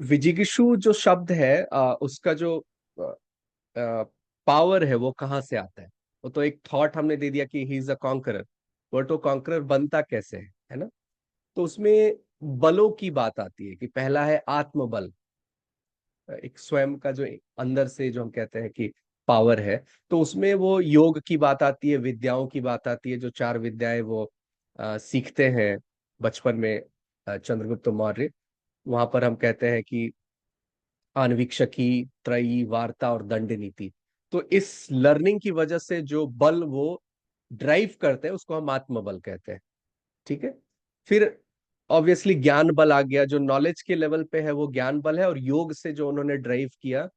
विजिगिशु जो शब्द है उसका जो पावर है वो कहाँ से आता है। वो तो एक थॉट हमने दे दिया कि he is a conqueror, but वो कॉन्करर बनता कैसे है ना। तो उसमें बलों की बात आती है कि पहला है आत्मबल, एक स्वयं का जो अंदर से जो हम कहते हैं कि पावर है। तो उसमें वो योग की बात आती है, विद्याओं की बात आती है, जो चार विद्याएं वो सीखते हैं बचपन में। चंद्रगुप्त मौर्य, वहां पर हम कहते हैं कि आन्वीक्षकी, त्रयी, वार्ता और दंड नीति। तो इस लर्निंग की वजह से जो बल वो ड्राइव करते हैं उसको हम आत्मबल कहते हैं। ठीक है। फिर ऑब्वियसली ज्ञान बल आ गया, जो नॉलेज के लेवल पे है वो ज्ञान बल है, और योग से जो उन्होंने ड्राइव किया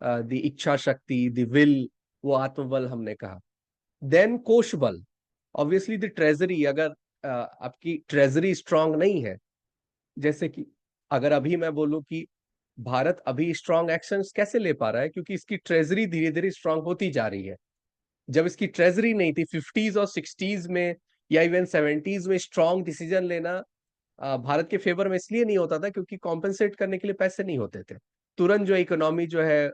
द इच्छा शक्ति, द विल, वो आत्मबल हमने कहा। देन कोश बल, ऑब्वियसली द ट्रेजरी। अगर आपकी ट्रेजरी स्ट्रांग नहीं है, जैसे कि अगर अभी मैं बोलूं कि भारत अभी स्ट्रांग एक्शंस कैसे ले पा रहा है, क्योंकि इसकी ट्रेजरी धीरे धीरे स्ट्रांग होती जा रही है। जब इसकी ट्रेजरी नहीं थी 50s और 60s में, या इवन 70s में, स्ट्रांग डिसीजन लेना भारत के फेवर में इसलिए नहीं होता था क्योंकि कॉम्पेंसेट करने के लिए पैसे नहीं होते थे। तुरंत जो इकोनॉमी जो है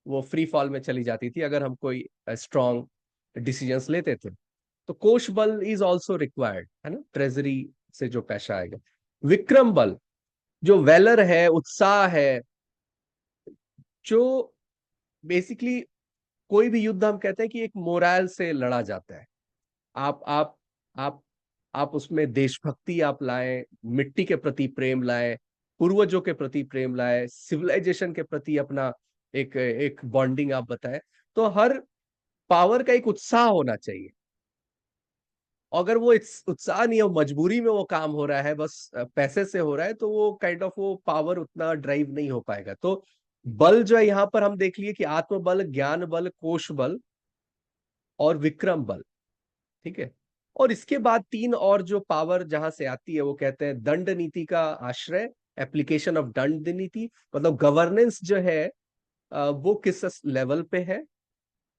वो फ्री फॉल में चली जाती थी अगर हम कोई स्ट्रांग डिसीजंस लेते थे। तो कोष बल इज ऑल्सो रिक्वायर्ड, है ना, ट्रेजरी से जो पैसा आएगा। विक्रम बल, जो वेलर है, उत्साह है, जो बेसिकली कोई भी युद्ध हम कहते हैं कि एक मोरल से लड़ा जाता है। आप आप आप उसमें देशभक्ति आप लाएं, मिट्टी के प्रति प्रेम लाएं, पूर्वजों के प्रति प्रेम लाएं, सिविलाइजेशन के प्रति अपना एक एक बॉन्डिंग आप बताएं। तो हर पावर का एक उत्साह होना चाहिए। अगर वो उत्साह नहीं है, वो मजबूरी में वो काम हो रहा है, बस पैसे से हो रहा है, तो वो काइंड ऑफ वो पावर उतना ड्राइव नहीं हो पाएगा। तो बल जो है यहाँ पर हम देख लिए कि आत्मबल, ज्ञान बल, कोश बल और विक्रम बल। ठीक है। और इसके बाद तीन और जो पावर जहां से आती है वो कहते हैं दंड नीति का आश्रय, एप्लीकेशन ऑफ दंड नीति, मतलब गवर्नेंस जो है वो किस लेवल पे है।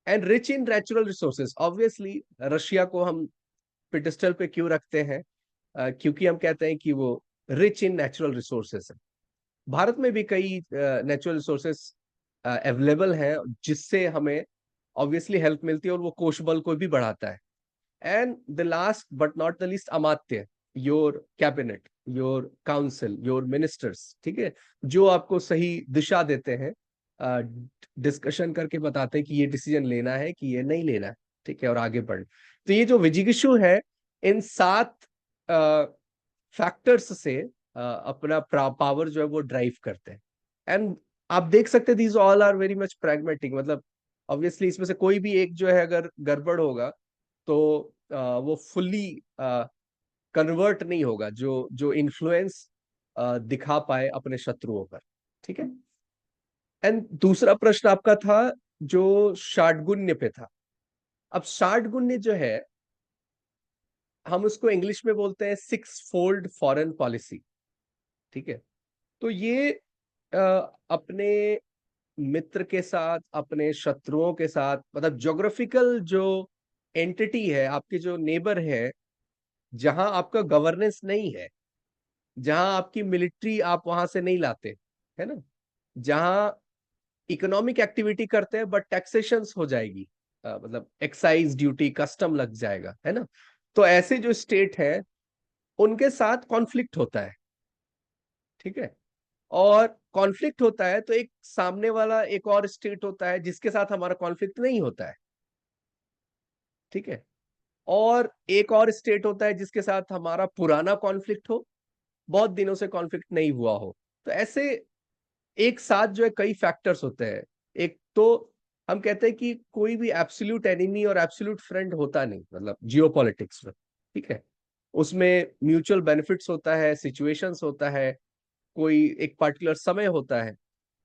And rich in natural resources, obviously Russia को हम पिटेस्टल पे क्यों रखते हैं, क्योंकि हम कहते हैं कि वो रिच इन नेचुरल रिसोर्सेज है। भारत में भी कई नेचुरल रिसोर्सेज अवेलेबल हैं जिससे हमें ऑब्वियसली हेल्प मिलती है, और वो कोश बल को भी बढ़ाता है। And the last but not the least, अमात्य, your cabinet, your council, your ministers. ठीक है, जो आपको सही दिशा देते हैं, डिस्कशन करके बताते हैं कि ये डिसीजन लेना है कि ये नहीं लेना है। ठीक है, और आगे बढ़। तो ये जो विजिगिशु है, इन 7 फैक्टर्स से अपना पावर जो है वो ड्राइव करते हैं। एंड आप देख सकते हैं these all are very much pragmatic, मतलब ऑब्वियसली इसमें से कोई भी एक जो है अगर गड़बड़ होगा तो वो फुल्ली कन्वर्ट नहीं होगा, जो जो इन्फ्लुएंस दिखा पाए अपने शत्रुओं पर। ठीक है। एंड दूसरा प्रश्न आपका था जो षाटगुण्य पे था। अब षाटगुण्य जो है, हम उसको इंग्लिश में बोलते हैं 6 फोल्ड फॉरेन पॉलिसी। ठीक है। तो ये अपने मित्र के साथ, अपने शत्रुओं के साथ, मतलब ज्योग्राफिकल जो एंटिटी है, आपके जो नेबर है, जहां आपका गवर्नेंस नहीं है, जहां आपकी मिलिट्री आप वहां से नहीं लाते, है ना, जहां इकोनॉमिक एक्टिविटी करते हैं बट टैक्सेशन हो जाएगी, मतलब एक्साइज ड्यूटी, कस्टम लग जाएगा, है ना। तो ऐसे जो स्टेट है उनके साथ कॉन्फ्लिक्ट होता है। ठीक है। और कॉन्फ्लिक्ट होता है तो एक सामने वाला एक और स्टेट होता है जिसके साथ हमारा कॉन्फ्लिक्ट नहीं होता है। ठीक है। और एक और स्टेट होता है जिसके साथ हमारा पुराना कॉन्फ्लिक्ट हो, बहुत दिनों से कॉन्फ्लिक्ट नहीं हुआ हो। तो ऐसे एक साथ जो है कई फैक्टर्स होते हैं। एक तो हम कहते हैं कि कोई भी एब्सोल्यूट एनिमी और एब्सोल्यूट फ्रेंड होता नहीं, मतलब जियोपॉलिटिक्स में। ठीक है। उसमें म्यूचुअल बेनिफिट्स होता है, सिचुएशंस होता है, कोई एक पर्टिकुलर समय होता है।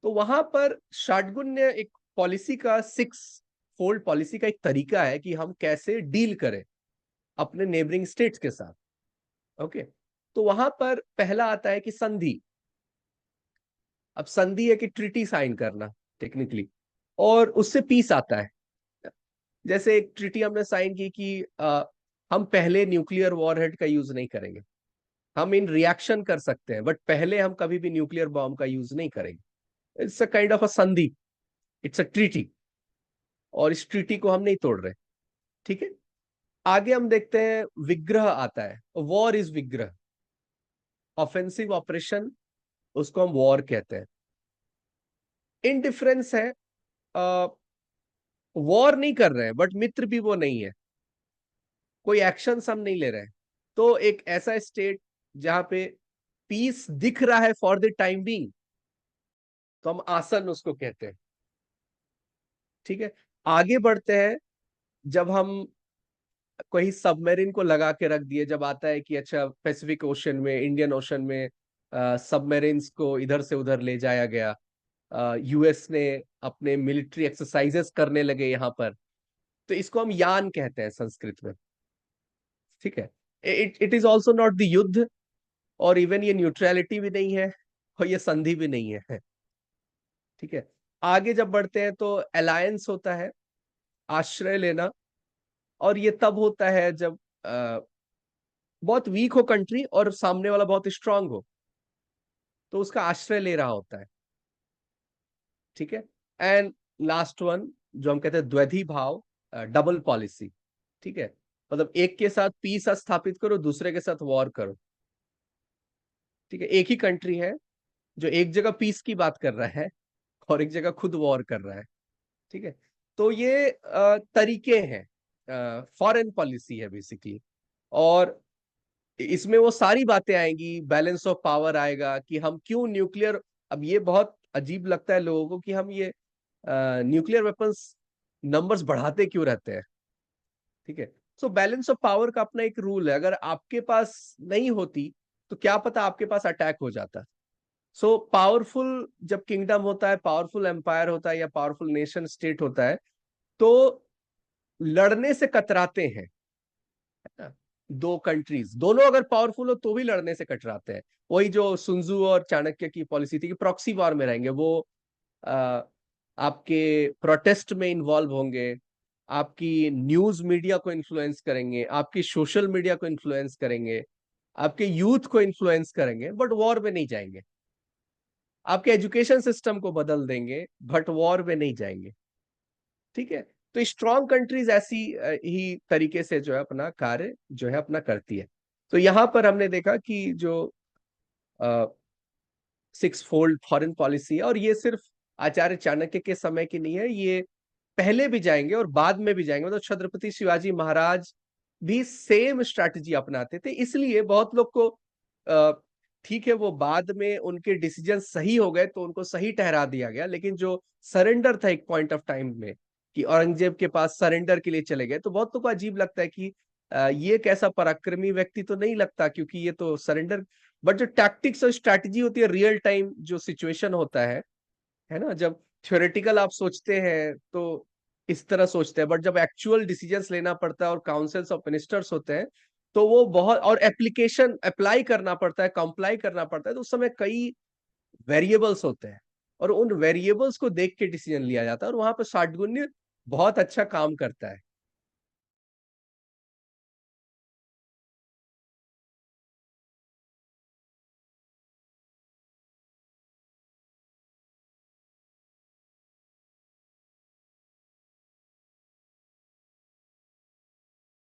तो वहां पर शाटगुन्य एक पॉलिसी का 6 फोल्ड पॉलिसी का एक तरीका है कि हम कैसे डील करें अपने नेबरिंग स्टेट्स के साथ। ओके। तो वहां पर पहला आता है कि संधि। अब संधि है कि ट्रिटी साइन करना टेक्निकली, और उससे पीस आता है। जैसे एक ट्रिटी हमने साइन की कि हम पहले न्यूक्लियर वॉरहेड का यूज नहीं करेंगे, हम इन रिएक्शन कर सकते हैं, बट पहले हम कभी भी न्यूक्लियर बॉम्ब का यूज नहीं करेंगे। It's a kind of a संधि, इट्स अ ट्रीटी, और इस ट्रीटी को हम नहीं तोड़ रहे। ठीक है, आगे हम देखते हैं विग्रह आता है। वॉर इज विग्रह, ऑफेंसिव ऑपरेशन, उसको हम वॉर कहते हैं। इन डिफरेंस है, वॉर नहीं कर रहे हैं बट मित्र भी वो नहीं है, कोई एक्शन हम नहीं ले रहे हैं। तो एक ऐसा स्टेट जहां पे पीस दिख रहा है फॉर द टाइम बीइंग, तो हम आसन उसको कहते हैं। ठीक है, आगे बढ़ते हैं। जब हम कोई सबमरीन को लगा के रख दिए, जब आता है कि अच्छा पैसिफिक ओशन में, इंडियन ओशन में सबमरीन्स को इधर से उधर ले जाया गया, यूएस ने अपने मिलिट्री एक्सरसाइजेस करने लगे यहाँ पर, तो इसको हम यान कहते हैं संस्कृत में। ठीक है, it is also not the युद्ध, और इवन ये न्यूट्रलिटी भी नहीं है, और ये संधि भी नहीं है। ठीक है, आगे जब बढ़ते हैं तो अलायंस होता है, आश्रय लेना, और ये तब होता है जब बहुत वीक हो कंट्री और सामने वाला बहुत स्ट्रांग हो, तो उसका आश्रय ले रहा होता है। ठीक है, एंड लास्ट वन जो हम कहते हैं द्वैधी भाव, डबल पॉलिसी। ठीक है, मतलब एक के साथ पीस स्थापित करो, दूसरे के साथ वॉर करो। ठीक है, एक ही कंट्री है जो एक जगह पीस की बात कर रहा है और एक जगह खुद वॉर कर रहा है। ठीक है, तो ये तरीके हैं, फॉरेन पॉलिसी है बेसिकली। और इसमें वो सारी बातें आएंगी, बैलेंस ऑफ पावर आएगा कि हम क्यों न्यूक्लियर, अब ये बहुत अजीब लगता है लोगों को कि हम ये न्यूक्लियर वेपन्स नंबर्स बढ़ाते क्यों रहते हैं। ठीक है, सो बैलेंस ऑफ पावर का अपना एक रूल है, अगर आपके पास नहीं होती तो क्या पता आपके पास अटैक हो जाता। सो पावरफुल जब किंगडम होता है, पावरफुल एम्पायर होता है, या पावरफुल नेशन स्टेट होता है, तो लड़ने से कतराते हैं, है ना। दो कंट्रीज दोनों अगर पावरफुल हो तो भी लड़ने से कतराते हैं। वही जो सुनजू और चाणक्य की पॉलिसी थी कि प्रॉक्सी वॉर में रहेंगे वो, आ, आपके प्रोटेस्ट में इन्वॉल्व होंगे, आपकी न्यूज मीडिया को इन्फ्लुएंस करेंगे, आपकी सोशल मीडिया को इन्फ्लुएंस करेंगे, आपके यूथ को इन्फ्लुएंस करेंगे, बट वॉर में नहीं जाएंगे। आपके एजुकेशन सिस्टम को बदल देंगे, बट वॉर में नहीं जाएंगे। ठीक है, तो स्ट्रॉन्ग कंट्रीज ऐसी ही तरीके से जो है अपना कार्य जो है अपना करती है। तो यहां पर हमने देखा कि जो सिक्स फोल्ड फॉरेन पॉलिसी है, और ये सिर्फ आचार्य चाणक्य के समय की नहीं है, ये पहले भी जाएंगे और बाद में भी जाएंगे। मतलब छत्रपति शिवाजी महाराज भी सेम स्ट्रैटेजी अपनाते थे, इसलिए बहुत लोग को अ, ठीक है वो बाद में उनके डिसीजन सही हो गए तो उनको सही ठहरा दिया गया, लेकिन जो सरेंडर था एक पॉइंट ऑफ टाइम में कि औरंगजेब के पास सरेंडर के लिए चले गए, तो बहुत लोग को अजीब लगता है कि ये कैसा पराक्रमी व्यक्ति तो नहीं लगता, क्योंकि ये तो सरेंडर। बट जो टैक्टिक्स और स्ट्रैटेजी होती है, रियल टाइम जो सिचुएशन होता है ना, जब थ्योरेटिकल आप सोचते हैं तो इस तरह सोचते हैं, बट जब एक्चुअल डिसीजंस लेना पड़ता है और काउंसिल्स ऑफ मिनिस्टर्स होते हैं, तो वो बहुत, और एप्लीकेशन अप्लाई करना पड़ता है, कंप्लाई करना पड़ता है, तो उस समय कई वेरिएबल्स होते हैं, और उन वेरिएबल्स को देख के डिसीजन लिया जाता है, और वहां पर शाटगुन्य बहुत अच्छा काम करता है।